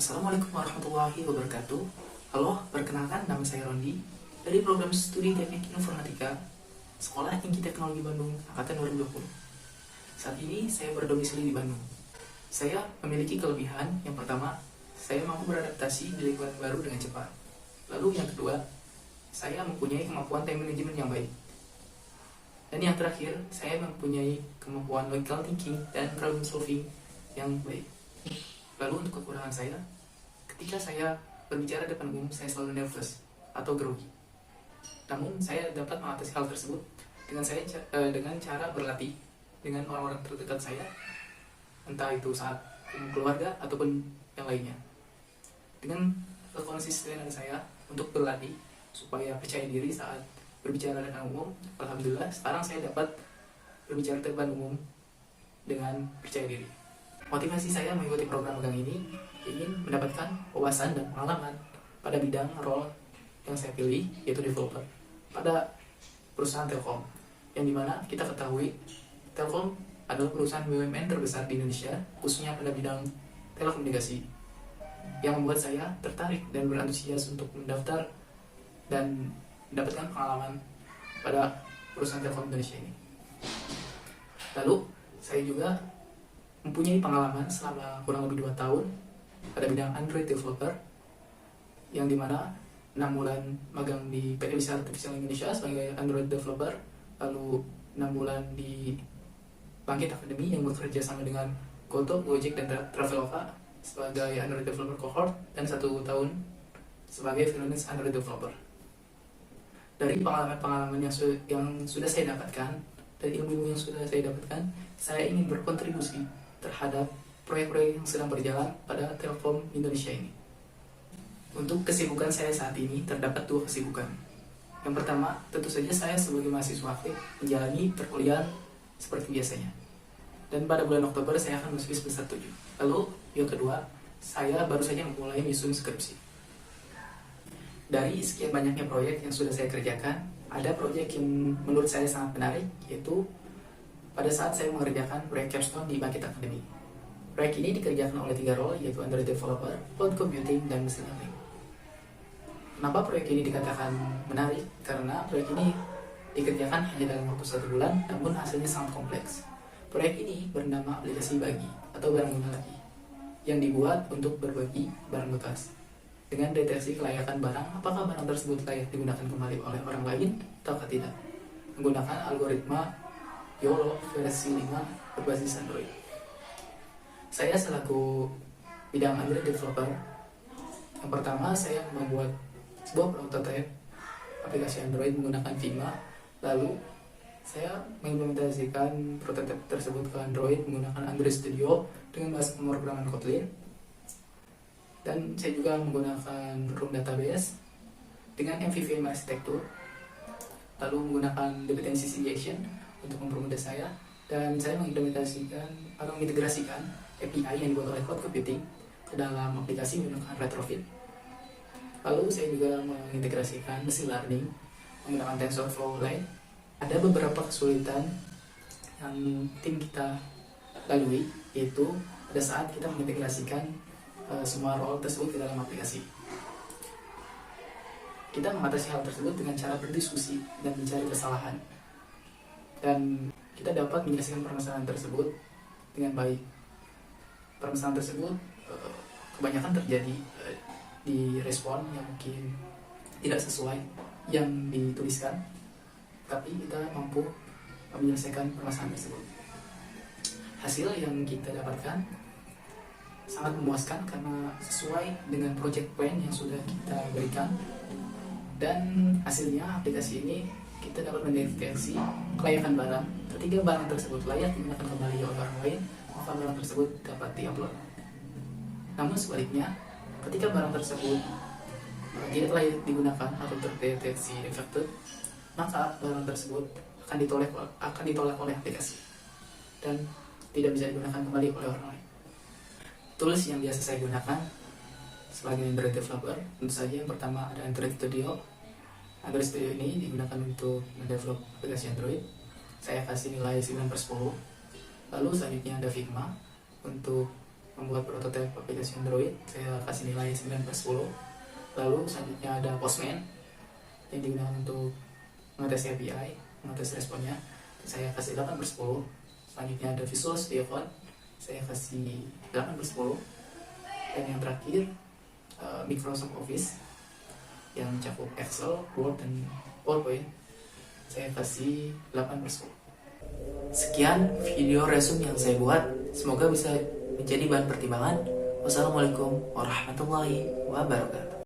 Assalamualaikum warahmatullahi wabarakatuh. Halo, perkenalkan nama saya Rondi dari program studi Teknik Informatika Sekolah Tinggi Teknologi Bandung angkatan 2020. Saat ini saya berdomisili di Bandung. Saya memiliki kelebihan. Yang pertama, saya mampu beradaptasi di lingkungan baru dengan cepat. Lalu yang kedua, saya mempunyai kemampuan time management yang baik. Dan yang terakhir, saya mempunyai kemampuan logical thinking dan problem solving yang baik. Lalu untuk kekurangan saya, ketika saya berbicara depan umum, saya selalu nervous atau grogi. Namun saya dapat mengatasi hal tersebut dengan cara berlatih dengan orang-orang terdekat saya, entah itu saat keluarga ataupun yang lainnya. Dengan konsistenan saya untuk berlatih supaya percaya diri saat berbicara depan umum, alhamdulillah sekarang saya dapat berbicara depan umum dengan percaya diri. Motivasi saya mengikuti program magang ini ingin mendapatkan wawasan dan pengalaman pada bidang role yang saya pilih, yaitu developer pada perusahaan Telkom, yang dimana kita ketahui Telkom adalah perusahaan BUMN terbesar di Indonesia, khususnya pada bidang telekomunikasi, yang membuat saya tertarik dan berantusias untuk mendaftar dan mendapatkan pengalaman pada perusahaan Telkom Indonesia ini. Lalu saya juga mempunyai pengalaman selama kurang lebih 2 tahun pada bidang Android developer, yang dimana 6 bulan magang di PT Wisata Artificial Indonesia sebagai Android developer, lalu 6 bulan di Bangkit Academy yang bekerja sama dengan Goto, Gojek, dan Traveloka sebagai Android developer cohort, dan 1 tahun sebagai freelance Android developer. Dari pengalaman-pengalaman yang sudah saya dapatkan, dari ilmu yang sudah saya dapatkan, saya ingin berkontribusi terhadap proyek-proyek yang sedang berjalan pada Telkom Indonesia ini. Untuk kesibukan saya saat ini terdapat 2 kesibukan. Yang pertama, tentu saja saya sebagai mahasiswa aktif menjalani perkuliahan seperti biasanya. Dan pada bulan Oktober saya akan masuk semester 7. Lalu yang kedua, saya baru saja memulai menyusun skripsi. Dari sekian banyaknya proyek yang sudah saya kerjakan, ada proyek yang menurut saya sangat menarik, yaitu pada saat saya mengerjakan proyek capstone di Bangkit Academy. Proyek ini dikerjakan oleh 3 role, yaitu Android developer, cloud computing, dan machine learning. Kenapa proyek ini dikatakan menarik? Karena proyek ini dikerjakan hanya dalam waktu 1 bulan, namun hasilnya sangat kompleks. Proyek ini bernama aplikasi bagi atau barang guna lagi, yang dibuat untuk berbagi barang bekas dengan deteksi kelayakan barang, apakah barang tersebut layak digunakan kembali oleh orang lain atau tidak, menggunakan algoritma YOLO versi 5 berbasis Android. Saya selaku bidang Android developer, yang pertama saya membuat sebuah prototipe aplikasi Android menggunakan Figma. Lalu saya mengimplementasikan prototipe tersebut ke Android menggunakan Android Studio dengan bahasa pemrograman Kotlin. Dan saya juga menggunakan Room Database dengan MVVM arsitektur, lalu menggunakan dependency injection untuk mempermudah saya, dan saya mengimplementasikan atau mengintegrasikan API yang dibuat oleh cloud computing ke dalam aplikasi menggunakan Retrofit. Lalu saya juga mengintegrasikan machine learning menggunakan TensorFlow Lite. Ada beberapa kesulitan yang tim kita lalui, yaitu pada saat kita mengintegrasikan semua role tersebut ke dalam aplikasi. Kita mengatasi hal tersebut dengan cara berdiskusi dan mencari kesalahan, dan kita dapat menyelesaikan permasalahan tersebut dengan baik. Permasalahan tersebut kebanyakan terjadi di respon yang mungkin tidak sesuai yang dituliskan, tapi kita mampu menyelesaikan permasalahan tersebut. Hasil yang kita dapatkan sangat memuaskan karena sesuai dengan project plan yang sudah kita berikan, dan hasilnya aplikasi ini kita dapat mendeteksi kelayakan barang. Ketika barang tersebut layak digunakan kembali oleh orang lain, maka barang tersebut dapat diupload. Namun sebaliknya, ketika barang tersebut tidak layak digunakan atau terdeteksi defective, maka barang tersebut akan ditolak oleh aplikasi dan tidak bisa digunakan kembali oleh orang lain. Tools yang biasa saya gunakan sebagai Android developer, tentu saja yang pertama ada Android Studio. Android Studio ini digunakan untuk mendevelop aplikasi Android. Saya kasih nilai 9/10. Lalu selanjutnya ada Figma untuk membuat prototipe aplikasi Android, saya kasih nilai 9/10. Lalu selanjutnya ada Postman yang digunakan untuk mengetes API, mengetes responnya, saya kasih 8/10. Selanjutnya ada Visual Studio Code, saya kasih 8/10. Dan yang terakhir Microsoft Office yang mencakup Excel, Word, dan PowerPoint, saya kasih 8/10. Sekian video resume yang saya buat, semoga bisa menjadi bahan pertimbangan. Wassalamualaikum warahmatullahi wabarakatuh.